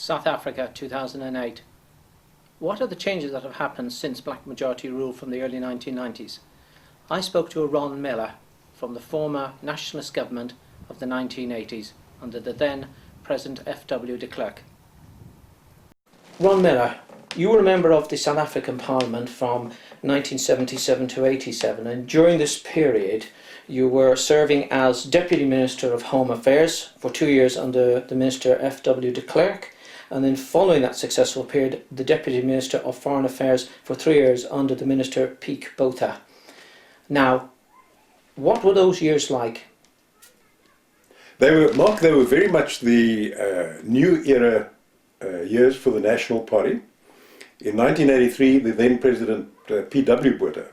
South Africa 2008. What are the changes that have happened since black majority rule from the early 1990s? I spoke to Ron Miller from the former nationalist government of the 1980s under the then President F.W. de Klerk. Ron Miller, you were a member of the South African Parliament from 1977 to 87, and during this period you were serving as Deputy Minister of Home Affairs for 2 years under the Minister F.W. de Klerk, and then following that successful period, the Deputy Minister of Foreign Affairs for 3 years under the Minister Peak Botha. Now, what were those years like? They were very much the new era years for the National Party. In 1983, the then President P.W. Botha,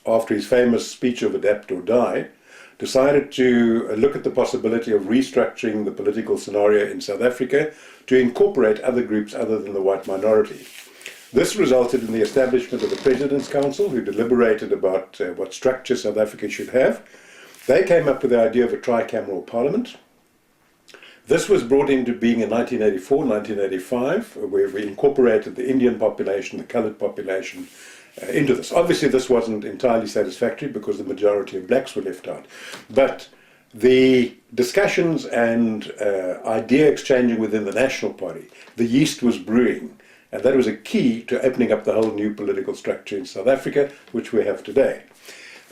after his famous speech of Adapt or Die, decided to look at the possibility of restructuring the political scenario in South Africa to incorporate other groups other than the white minority. This resulted in the establishment of the President's Council, who deliberated about what structure South Africa should have. They came up with the idea of a tricameral parliament. This was brought into being in 1984, 1985, where we incorporated the Indian population, the coloured population, into this. Obviously, this wasn't entirely satisfactory because the majority of blacks were left out. But the discussions and idea exchanging within the National Party, the yeast was brewing, and that was a key to opening up the whole new political structure in South Africa, which we have today.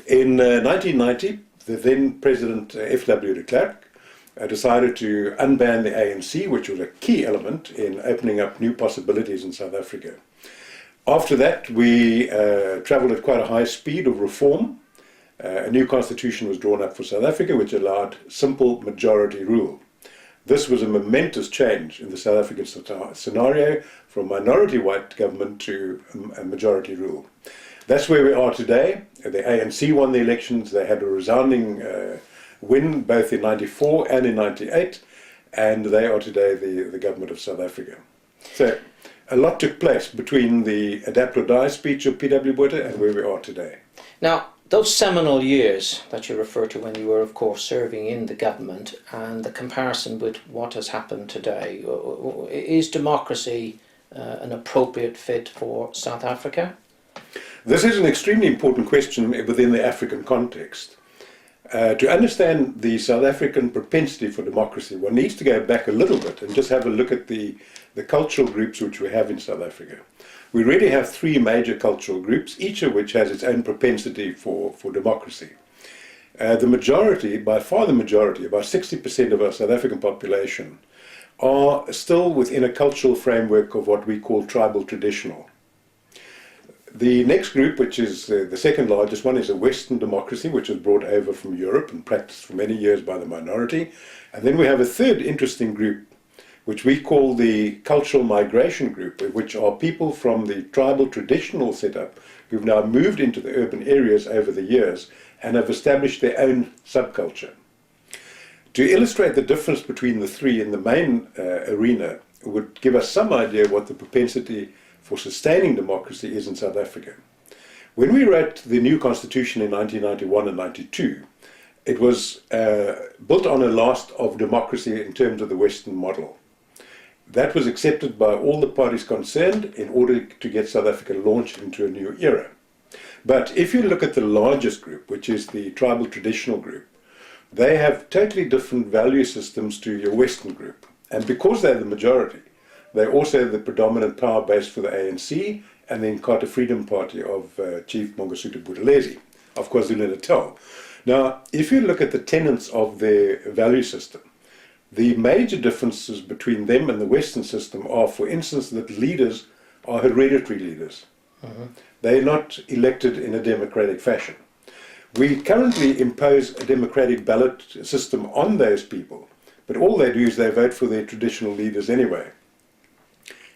In 1990, the then President F.W. de Klerk decided to unban the ANC, which was a key element in opening up new possibilities in South Africa. After that, we travelled at quite a high speed of reform. A new constitution was drawn up for South Africa, which allowed simple majority rule. This was a momentous change in the South African scenario, from minority white government to a majority rule. That's where we are today. The ANC won the elections. They had a resounding win both in 94 and in 98, and they are today the government of South Africa. So a lot took place between the Adapt or Die speech of P.W. Botha and where we are today. Now, those seminal years that you refer to when you were, of course, serving in the government, and the comparison with what has happened today, is democracy an appropriate fit for South Africa? This is an extremely important question within the African context. To understand the South African propensity for democracy, one needs to go back a little bit and just have a look at the cultural groups which we have in South Africa. We really have three major cultural groups, each of which has its own propensity for democracy. The majority, by far the majority, about 60% of our South African population, are still within a cultural framework of what we call tribal traditional. The next group, which is the second largest one, is a Western democracy, which was brought over from Europe and practiced for many years by the minority. And then we have a third interesting group, which we call the cultural migration group, which are people from the tribal traditional setup who've now moved into the urban areas over the years and have established their own subculture. To illustrate the difference between the three in the main arena would give us some idea what the propensity for sustaining democracy is in South Africa. When we wrote the new constitution in 1991 and 92, it was built on a last of democracy in terms of the Western model. That was accepted by all the parties concerned in order to get South Africa launched into a new era. But if you look at the largest group, which is the tribal traditional group, they have totally different value systems to your Western group. And because they're the majority, they're also the predominant power base for the ANC and the Inkatha Freedom Party of Chief Mangosuthu Buthelezi of KwaZulu-Natal. Now, if you look at the tenets of their value system, the major differences between them and the Western system are, for instance, that leaders are hereditary leaders. They're not elected in a democratic fashion. We currently impose a democratic ballot system on those people, but all they do is they vote for their traditional leaders anyway.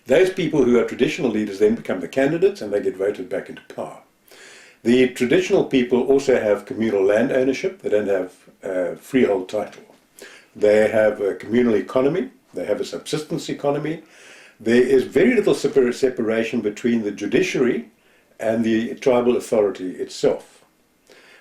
Those people who are traditional leaders then become the candidates and they get voted back into power. The traditional people also have communal land ownership. They don't have freehold title. They have a communal economy. They have a subsistence economy. There is very little separation between the judiciary and the tribal authority itself,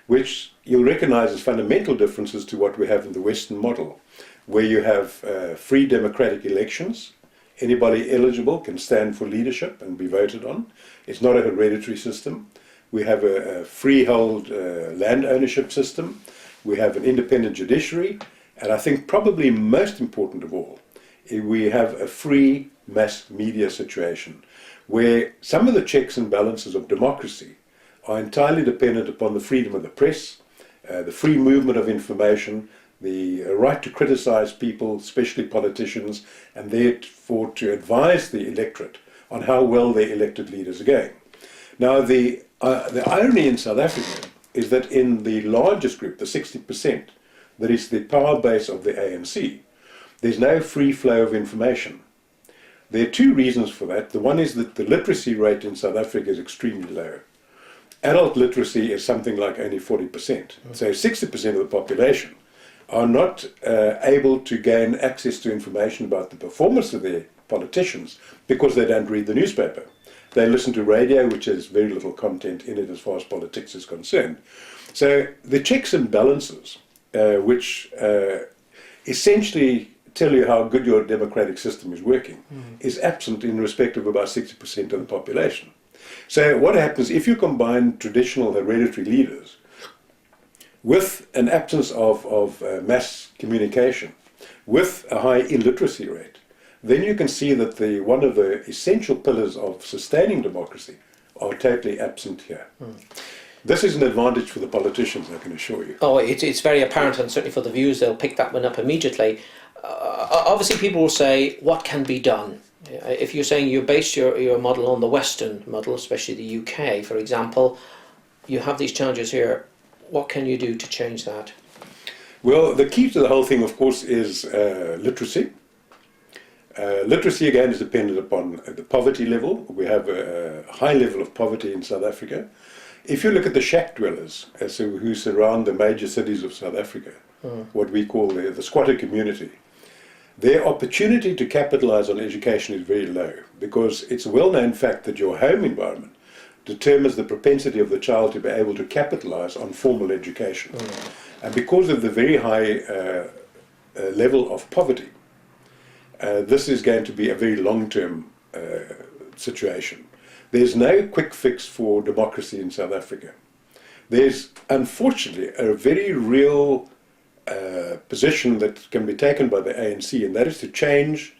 which you'll recognize as fundamental differences to what we have in the Western model, where you have free democratic elections Anybody eligible can stand for leadership and be voted on. It's not a hereditary system. We have a freehold land ownership system. We have an independent judiciary. And I think probably most important of all, we have a free mass media situation where some of the checks and balances of democracy are entirely dependent upon the freedom of the press, the free movement of information, the right to criticize people, especially politicians, and therefore to advise the electorate on how well their elected leaders are going. Now, the irony in South Africa is that in the largest group, the 60%, that is the power base of the ANC, there's no free flow of information. There are two reasons for that. The one is that the literacy rate in South Africa is extremely low. Adult literacy is something like only 40%. So 60% of the population are not able to gain access to information about the performance of their politicians because they don't read the newspaper. They listen to radio, which has very little content in it as far as politics is concerned. So the checks and balances, which essentially tell you how good your democratic system is working, is absent in respect of about 60% of the population. So what happens if you combine traditional hereditary leaders with an absence of mass communication, with a high illiteracy rate, then you can see that one of the essential pillars of sustaining democracy are totally absent here. This is an advantage for the politicians, I can assure you. Oh, it's very apparent, and certainly for the views, they'll pick that one up immediately. Obviously, people will say, what can be done? If you're saying you base your model on the Western model, especially the UK, for example, you have these challenges here. What can you do to change that? Well, the key to the whole thing, of course, is literacy. Literacy, again, is dependent upon the poverty level. We have a high level of poverty in South Africa. If you look at the shack dwellers who surround the major cities of South Africa, what we call the squatter community, their opportunity to capitalize on education is very low, because it's a well-known fact that your home environment determines the propensity of the child to be able to capitalize on formal education. And because of the very high level of poverty, this is going to be a very long-term situation. There's no quick fix for democracy in South Africa. There's, unfortunately, a very real position that can be taken by the ANC, and that is to change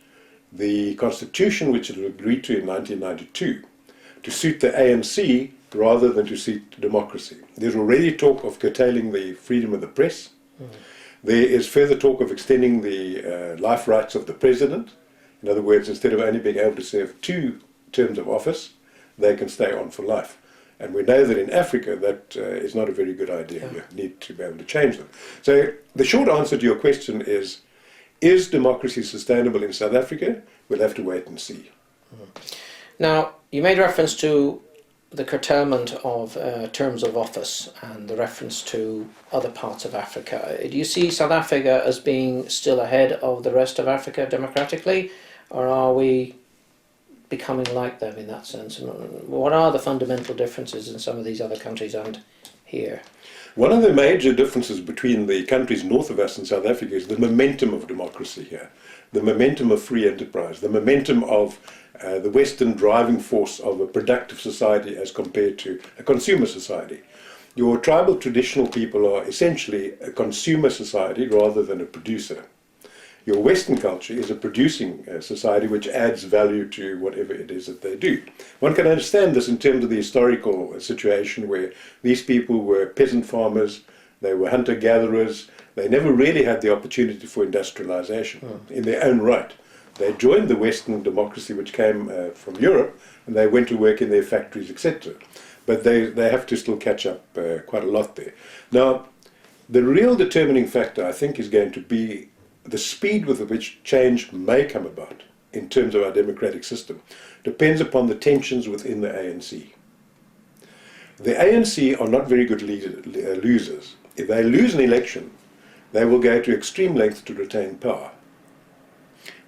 the constitution which it agreed to in 1992 to suit the ANC rather than to suit democracy. There's already talk of curtailing the freedom of the press. There is further talk of extending the life rights of the president. In other words, instead of only being able to serve 2 terms of office, they can stay on for life. And we know that in Africa that is not a very good idea. You need to be able to change them. So the short answer to your question is democracy sustainable in South Africa? We'll have to wait and see. Now, you made reference to the curtailment of terms of office and the reference to other parts of Africa. Do you see South Africa as being still ahead of the rest of Africa democratically, or are we becoming like them in that sense? And what are the fundamental differences in some of these other countries and here? One of the major differences between the countries north of us and South Africa is the momentum of democracy here, the momentum of free enterprise, the momentum of the Western driving force of a productive society as compared to a consumer society. Your tribal traditional people are essentially a consumer society rather than a producer. Your Western culture is a producing society which adds value to whatever it is that they do. One can understand this in terms of the historical situation where these people were peasant farmers, they were hunter-gatherers, they never really had the opportunity for industrialization in their own right. They joined the Western democracy which came from Europe, and they went to work in their factories, etc. But they have to still catch up quite a lot there. Now, the real determining factor, I think, is going to be the speed with which change may come about in terms of our democratic system depends upon the tensions within the ANC. The ANC are not very good losers. If they lose an election, they will go to extreme lengths to retain power.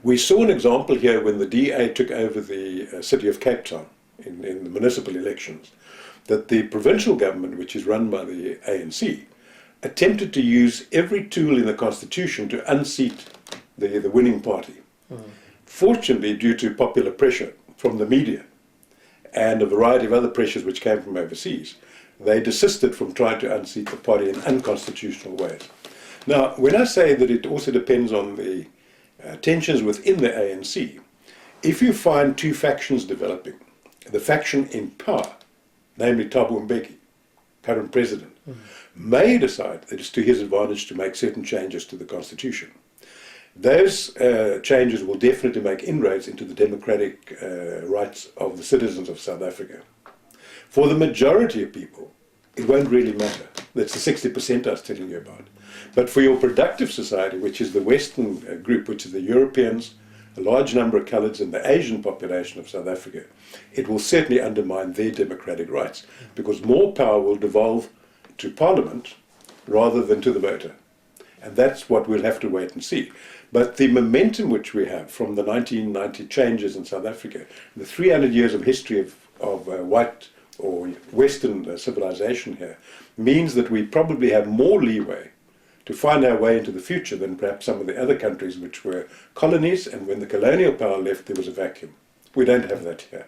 We saw an example here when the DA took over the city of Cape Town in the municipal elections, that the provincial government, which is run by the ANC, attempted to use every tool in the constitution to unseat the winning party. Fortunately, due to popular pressure from the media and a variety of other pressures which came from overseas, they desisted from trying to unseat the party in unconstitutional ways. Now, when I say that it also depends on the tensions within the ANC, if you find two factions developing, the faction in power, namely Thabo Mbeki, current president, may decide that it's to his advantage to make certain changes to the constitution. Those changes will definitely make inroads into the democratic rights of the citizens of South Africa. For the majority of people, it won't really matter. That's the 60% I was telling you about. But for your productive society, which is the Western group, which is the Europeans, a large number of coloureds and the Asian population of South Africa, it will certainly undermine their democratic rights, because more power will devolve to Parliament rather than to the voter. And that's what we'll have to wait and see. But the momentum which we have from the 1990 changes in South Africa, the 300 years of history of white or Western civilization here, means that we probably have more leeway to find our way into the future than perhaps some of the other countries which were colonies, and when the colonial power left there was a vacuum. We don't have that here.